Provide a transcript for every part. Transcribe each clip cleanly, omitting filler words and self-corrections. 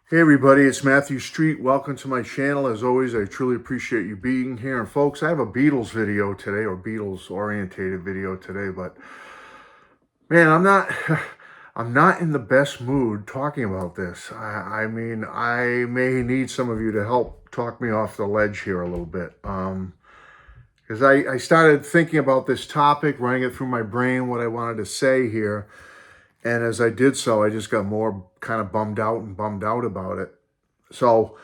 Hey everybody, it's Matthew Street. Welcome to my channel. As always, I truly appreciate you being here. And folks, I have a Beatles video today, or Beatles orientated video today, but man, I'm not in the best mood talking about this. I mean, I may need some of you to help talk me off the ledge here a little bit. Because I started thinking about this topic, running it through my brain, what I wanted to say here. And as I did so, I just got more kind of bummed out about it. So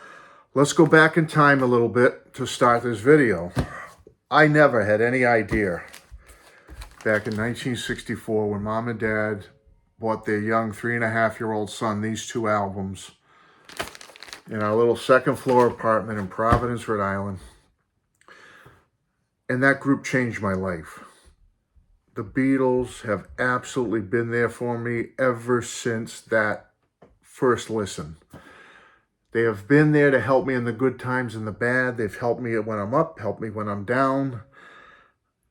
let's go back in time a little bit to start this video. I never had any idea back in 1964 when mom and dad bought their young 3.5-year-old son these two albums in our little second floor apartment in Providence, Rhode Island. And that group changed my life. The Beatles have absolutely been there for me ever since that first listen. They have been there to help me in the good times and the bad. They've helped me when I'm up, helped me when I'm down.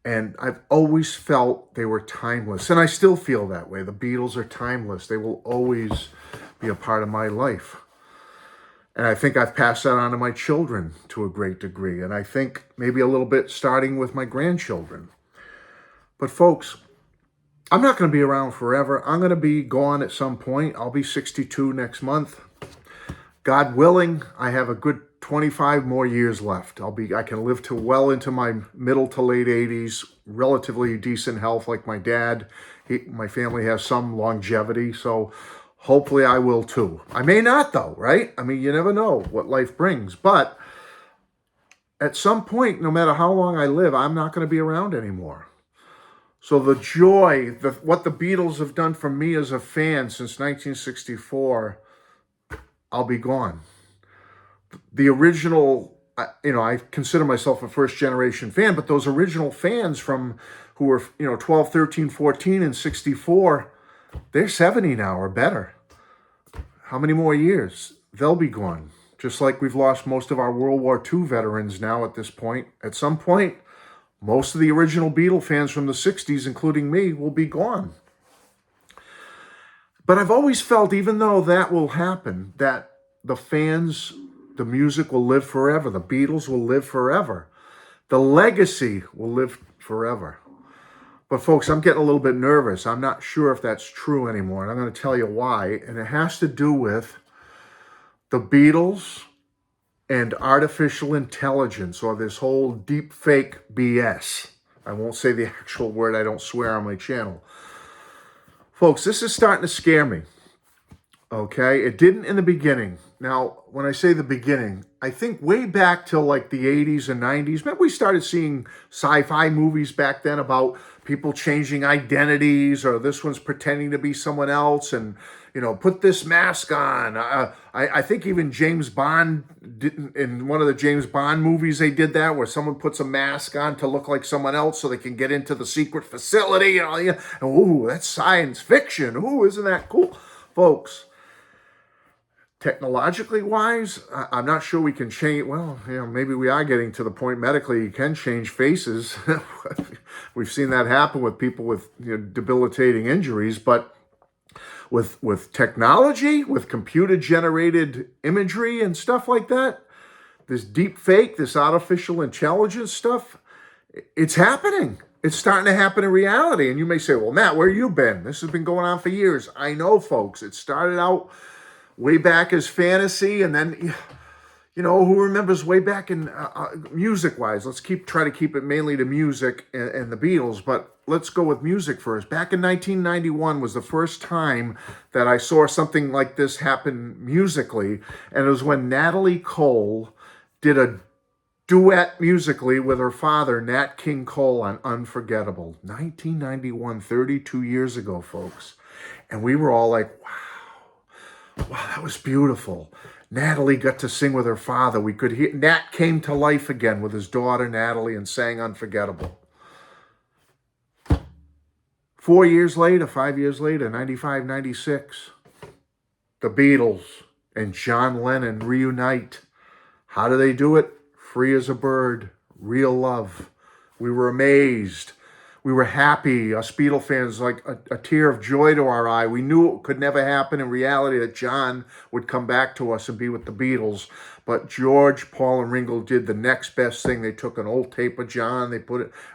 And I've always felt they were timeless. And I still feel that way. The Beatles are timeless. They will always be a part of my life. And I think I've passed that on to my children to a great degree. And I think maybe a little bit starting with my grandchildren. But folks, I'm not going to be around forever. I'm going to be gone at some point. I'll be 62 next month. God willing, I have a good 25 more years left. I can live to well into my middle to late 80s, relatively decent health like my dad. My family has some longevity, so hopefully I will too. I may not though, right? I mean, you never know what life brings, but at some point, no matter how long I live, I'm not going to be around anymore. So the joy, what the Beatles have done for me as a fan since 1964, I'll be gone. The original, I consider myself a first generation fan, but those original fans from who were, 12, 13, 14, and 64, they're 70 now or better. How many more years? They'll be gone. Just like we've lost most of our World War II veterans now at this point. At some point, most of the original Beatle fans from the 60s, including me, will be gone. But I've always felt, even though that will happen, that the fans, the music will live forever. The Beatles will live forever. The legacy will live forever. But folks, I'm getting a little bit nervous. I'm not sure if that's true anymore. And I'm going to tell you why. And it has to do with the Beatles and artificial intelligence, or this whole deepfake BS. I won't say the actual word. I don't swear on my channel. Folks, this is starting to scare me. Okay? It didn't in the beginning. Now, when I say the beginning, I think way back till like the 80s and 90s. Remember we started seeing sci-fi movies back then about people changing identities, or this one's pretending to be someone else and, put this mask on. I think even James Bond, in one of the James Bond movies, they did that where someone puts a mask on to look like someone else so they can get into the secret facility. And ooh, that's science fiction. Ooh, isn't that cool? Folks, technologically wise, I'm not sure we can change. Well, maybe we are getting to the point medically you can change faces. We've seen that happen with people with debilitating injuries, but with technology, with computer generated imagery and stuff like that, this deep fake, this artificial intelligence stuff, it's happening. It's starting to happen in reality. And you may say, well, Matt, where you been? This has been going on for years. I know, folks. It started out way back as fantasy, and then, who remembers way back in music-wise? Let's try to keep it mainly to music and the Beatles, but let's go with music first. Back in 1991 was the first time that I saw something like this happen musically, and it was when Natalie Cole did a duet musically with her father, Nat King Cole, on Unforgettable. 1991, 32 years ago, folks. And we were all like, wow, that was beautiful. Natalie got to sing with her father. We could hear Nat came to life again with his daughter Natalie and sang Unforgettable. 5 years later, 95, 96, the Beatles and John Lennon reunite. How do they do it? Free as a bird, real love. We were amazed. We were happy, us Beatle fans, like a tear of joy to our eye. We knew it could never happen in reality, that John would come back to us and be with the Beatles. But George, Paul, and Ringo did the next best thing. They took an old tape of John, they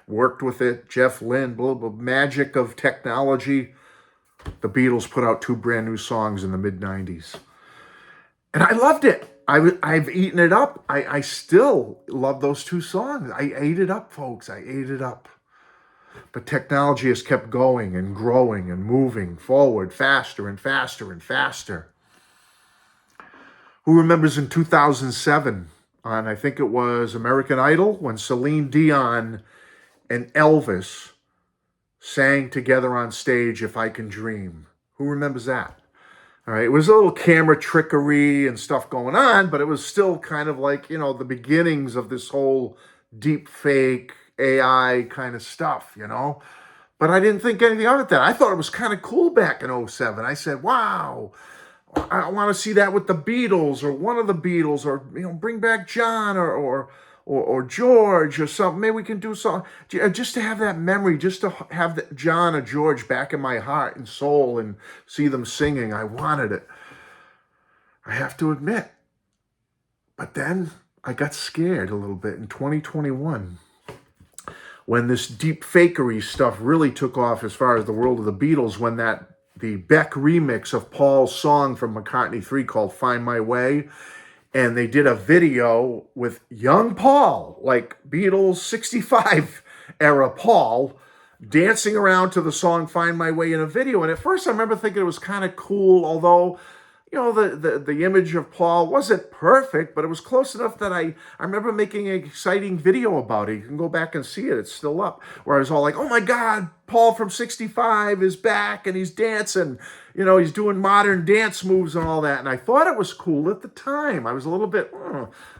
worked with it. Jeff Lynne, blah, blah, magic of technology. The Beatles put out 2 brand new songs in the mid-90s. And I loved it. I've eaten it up. I still love those 2 songs. I ate it up, folks. I ate it up. But technology has kept going and growing and moving forward faster and faster and faster. Who remembers in 2007, on I think it was American Idol, when Celine Dion and Elvis sang together on stage, If I Can Dream? Who remembers that? All right, it was a little camera trickery and stuff going on, but it was still kind of like, the beginnings of this whole deep fake AI kind of stuff, But I didn't think anything of it then. I thought it was kind of cool back in '07. I said, wow, I want to see that with the Beatles, or one of the Beatles, or, bring back John or George or something. Maybe we can do something just to have that memory, just to have John or George back in my heart and soul and see them singing. I wanted it. I have to admit. But then I got scared a little bit in 2021 when this deep fakery stuff really took off as far as the world of the Beatles, when the Beck remix of Paul's song from McCartney 3 called Find My Way, and they did a video with young Paul, like Beatles 65 era Paul, dancing around to the song Find My Way in a video. And at first I remember thinking it was kind of cool, although, the image of Paul wasn't perfect, but it was close enough that I remember making an exciting video about it. You can go back and see it. It's still up, where I was all like, oh my God, Paul from 65 is back and he's dancing. He's doing modern dance moves and all that. And I thought it was cool at the time. I was a little bit,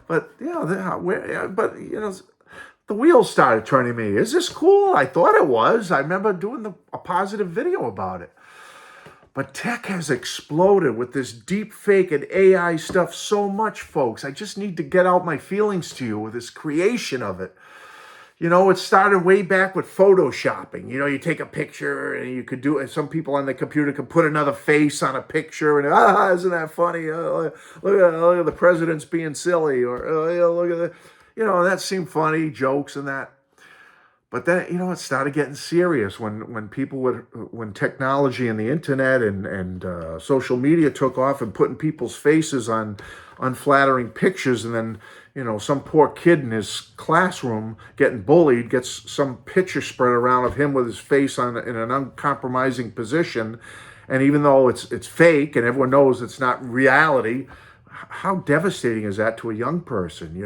but the wheels started turning me. Is this cool? I thought it was. I remember doing a positive video about it. But tech has exploded with this deep fake and AI stuff so much, folks. I just need to get out my feelings to you with this creation of it. It started way back with photoshopping. You take a picture and you could do it. Some people on the computer could put another face on a picture and, isn't that funny? Look at the president's being silly, or look at that seemed funny, jokes and that. But then, it started getting serious when technology and the internet and social media took off and putting people's faces on unflattering pictures. And then, some poor kid in his classroom getting bullied gets some picture spread around of him with his face in an uncompromising position. And even though it's fake and everyone knows it's not reality, how devastating is that to a young person,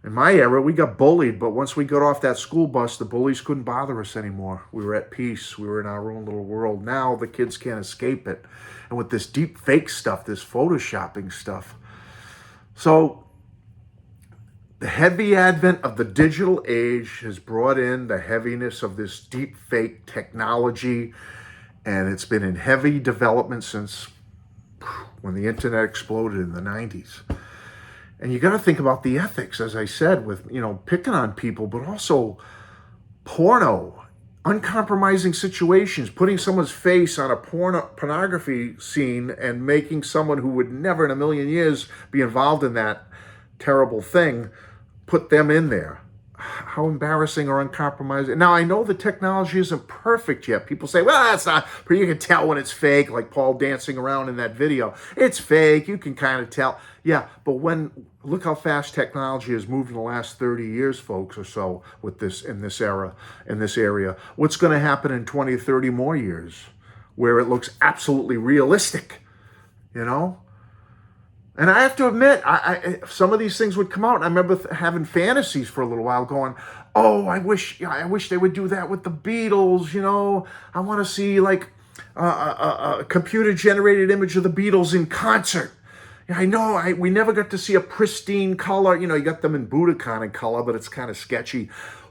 In my era, we got bullied, but once we got off that school bus, the bullies couldn't bother us anymore. We were at peace. We were in our own little world. Now the kids can't escape it. And with this deep fake stuff, this photoshopping stuff. So the heavy advent of the digital age has brought in the heaviness of this deep fake technology. And it's been in heavy development since when the internet exploded in the 90s. And you got to think about the ethics, as I said, with, picking on people, but also porno, uncompromising situations, putting someone's face on a pornography scene and making someone who would never in a million years be involved in that terrible thing, put them in there. How embarrassing or uncompromising. Now, I know the technology isn't perfect yet. People say, well, that's not, but you can tell when it's fake, like Paul dancing around in that video. It's fake. You can kind of tell. Yeah, but look how fast technology has moved in the last 30 years, folks, or so, with this, in this area. What's going to happen in 20, 30 more years where it looks absolutely realistic, And I have to admit, some of these things would come out. And I remember having fantasies for a little while going, oh, I wish they would do that with the Beatles, I want to see like a computer-generated image of the Beatles in concert. I know we never got to see a pristine color. You got them in Budokan in color, but it's kind of sketchy.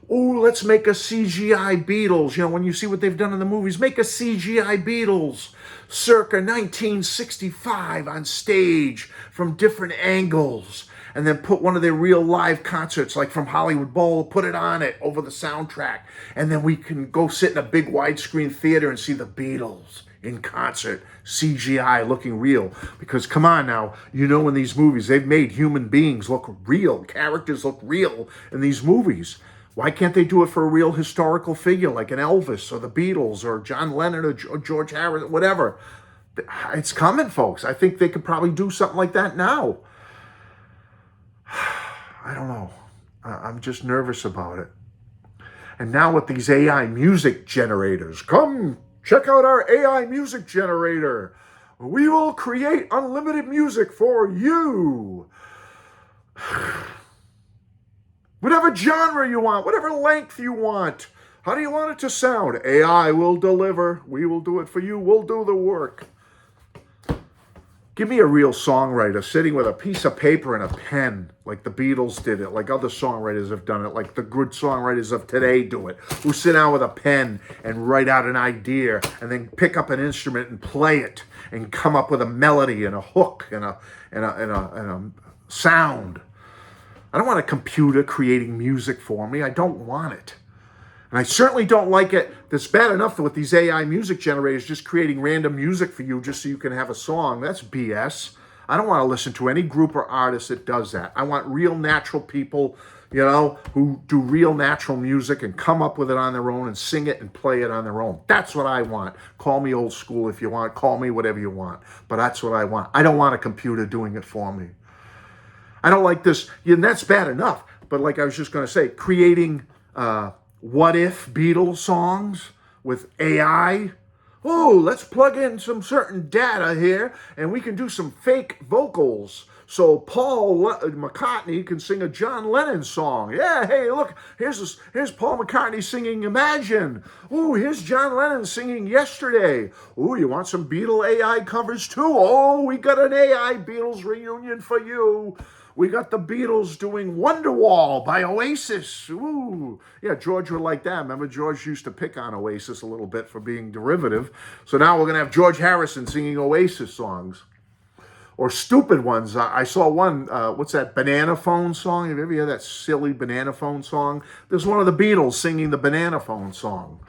Oh, let's make a CGI Beatles. When you see what they've done in the movies, make a CGI Beatles circa 1965 on stage from different angles. and then put one of their real live concerts, like from Hollywood Bowl, put it on it over the soundtrack. And then we can go sit in a big widescreen theater and see the Beatles in concert, CGI looking real. Because come on now, you know in these movies, they've made human beings look real, characters look real in these movies. Why can't they do it for a real historical figure like an Elvis or the Beatles or John Lennon or George Harrison, whatever? It's coming, folks. I think they could probably do something like that now. I don't know. I'm just nervous about it. And now with these AI music generators, come check out our AI music generator. We will create unlimited music for you. Whatever genre you want, whatever length you want. How do you want it to sound? AI will deliver. We will do it for you. We'll do the work. Give me a real songwriter sitting with a piece of paper and a pen, like the Beatles did it, like other songwriters have done it, like the good songwriters of today do it, who sit down with a pen and write out an idea and then pick up an instrument and play it and come up with a melody and a hook and a sound. I don't want a computer creating music for me. I don't want it. And I certainly don't like it. That's bad enough with these AI music generators just creating random music for you just so you can have a song. That's BS. I don't want to listen to any group or artist that does that. I want real natural people, who do real natural music and come up with it on their own and sing it and play it on their own. That's what I want. Call me old school if you want. Call me whatever you want. But that's what I want. I don't want a computer doing it for me. I don't like this. And that's bad enough. But like I was just going to say, creating what if Beatles songs with AI. Oh, let's plug in some certain data here and we can do some fake vocals. So Paul McCartney can sing a John Lennon song. Yeah, hey, look, here's Paul McCartney singing Imagine. Oh, here's John Lennon singing Yesterday. Oh, you want some Beatle AI covers too? Oh, we got an AI Beatles reunion for you. We got the Beatles doing Wonderwall by Oasis. Ooh. Yeah, George would like that. Remember, George used to pick on Oasis a little bit for being derivative. So now we're going to have George Harrison singing Oasis songs. Or stupid ones. I saw one, what's that, Banana Phone song? Have you ever heard that silly Banana Phone song? There's one of the Beatles singing the Banana Phone song.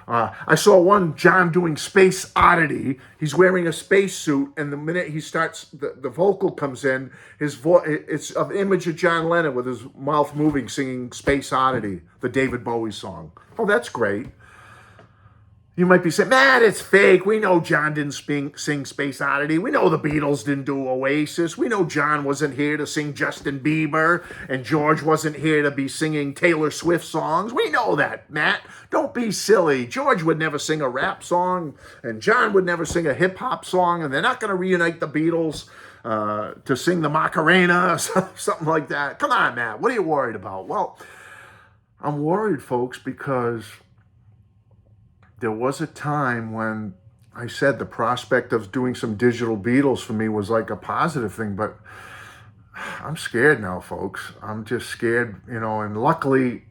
I saw one, John doing Space Oddity. He's wearing a spacesuit, and the minute he starts, the vocal comes in, it's an image of John Lennon with his mouth moving, singing Space Oddity, the David Bowie song. Oh, that's great. You might be saying, man, it's fake. We know John didn't sing Space Oddity. We know the Beatles didn't do Oasis. We know John wasn't here to sing Justin Bieber, and George wasn't here to be singing Taylor Swift songs. We know that, Matt. Don't be silly. George would never sing a rap song, and John would never sing a hip-hop song, and they're not going to reunite the Beatles to sing the Macarena or something like that. Come on, Matt. What are you worried about? Well, I'm worried, folks, because there was a time when I said the prospect of doing some digital Beatles for me was like a positive thing, but I'm scared now, folks. I'm just scared, and luckily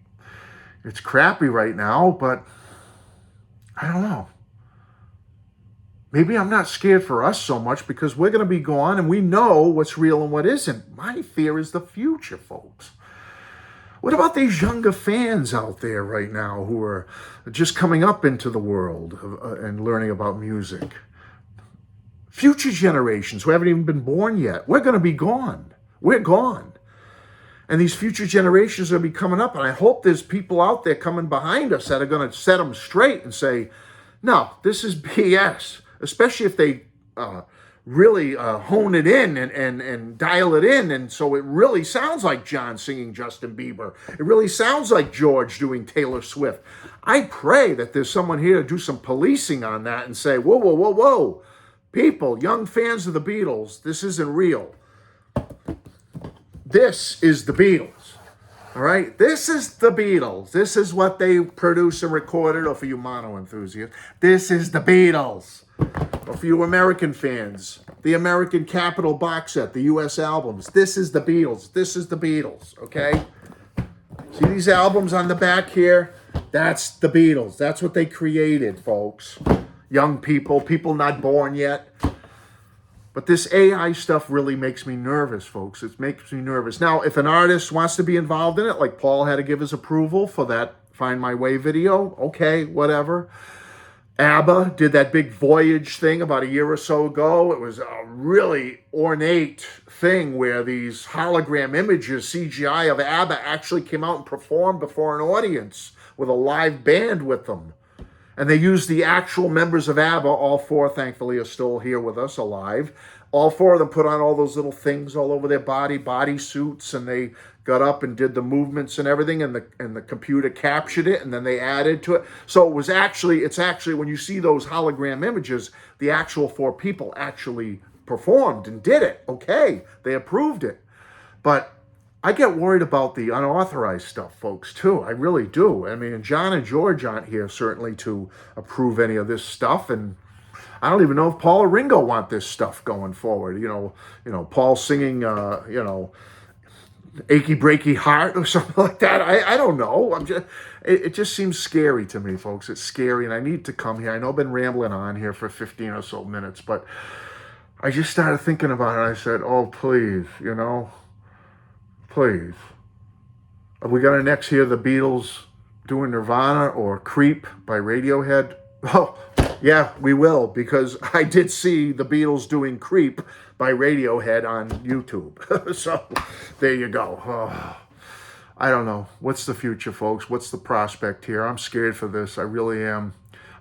it's crappy right now, but I don't know. Maybe I'm not scared for us so much because we're going to be gone and we know what's real and what isn't. My fear is the future, folks. What about these younger fans out there right now who are just coming up into the world and learning about music? Future generations who haven't even been born yet. We're going to be gone. We're gone. And these future generations are going to be coming up. And I hope there's people out there coming behind us that are going to set them straight and say, no, this is BS. Especially if they really hone it in and dial it in. And so it really sounds like John singing Justin Bieber. It really sounds like George doing Taylor Swift. I pray that there's someone here to do some policing on that and say, whoa, whoa, whoa, whoa. People, young fans of the Beatles, this isn't real. This is the Beatles. All right? This is the Beatles. This is what they produced and recorded, or for you mono enthusiasts, this is the Beatles. Or for you American fans, the American Capitol box set, the U.S. albums. This is the Beatles. This is the Beatles, okay? See these albums on the back here? That's the Beatles. That's what they created, folks. Young people, people not born yet. But this AI stuff really makes me nervous, folks. It makes me nervous. Now, if an artist wants to be involved in it, like Paul had to give his approval for that Find My Way video, okay, whatever. ABBA did that big Voyage thing about a year or so ago. It was a really ornate thing where these hologram images, CGI of ABBA, actually came out and performed before an audience with a live band with them. And they used the actual members of ABBA. All four, thankfully, are still here with us, alive. All four of them put on all those little things all over their body suits, and they got up and did the movements and everything, and the computer captured it, and then they added to it. So it's actually when you see those hologram images, the actual four people actually performed and did it. Okay, they approved it. But I get worried about the unauthorized stuff, folks, too. I really do. I mean, John and George aren't here, certainly, to approve any of this stuff. And I don't even know if Paul or Ringo want this stuff going forward. You know, Paul singing, Achy Breaky Heart or something like that. I don't know. It just seems scary to me, folks. It's scary, and I need to come here. I know I've been rambling on here for 15 or so minutes, but I just started thinking about it, and I said, oh, please, please. Are we going to next hear the Beatles doing Nirvana or Creep by Radiohead? Oh, yeah, we will, because I did see the Beatles doing Creep by Radiohead on YouTube. So there you go. Oh, I don't know. What's the future, folks? What's the prospect here? I'm scared for this. I really am.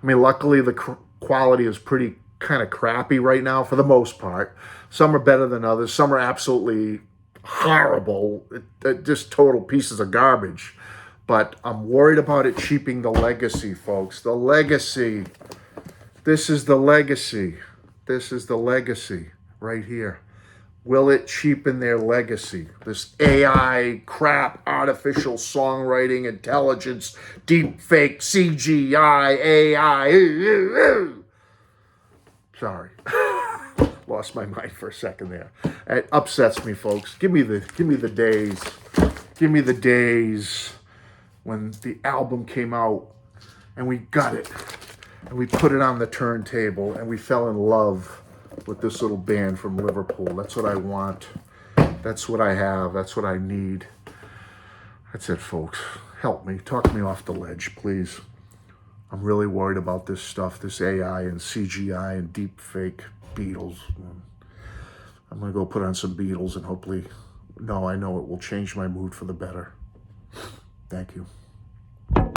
I mean, luckily the quality is pretty kind of crappy right now for the most part. Some are better than others. Some are absolutely horrible, just total pieces of garbage. But I'm worried about it cheaping the legacy, folks. The legacy. This is the legacy. This is the legacy right here. Will it cheapen their legacy? This AI crap, artificial songwriting, intelligence, deepfake, CGI, AI. Sorry. Lost my mind for a second there. It upsets me, folks. Give me the days. Give me the days when the album came out and we got it and we put it on the turntable and we fell in love with this little band from Liverpool. That's what I want. That's what I have. That's what I need. That's it, folks. Help me. Talk me off the ledge, please. I'm really worried about this stuff, this AI and CGI and deepfake Beatles. I'm going to go put on some Beatles and hopefully, I know it will change my mood for the better. Thank you.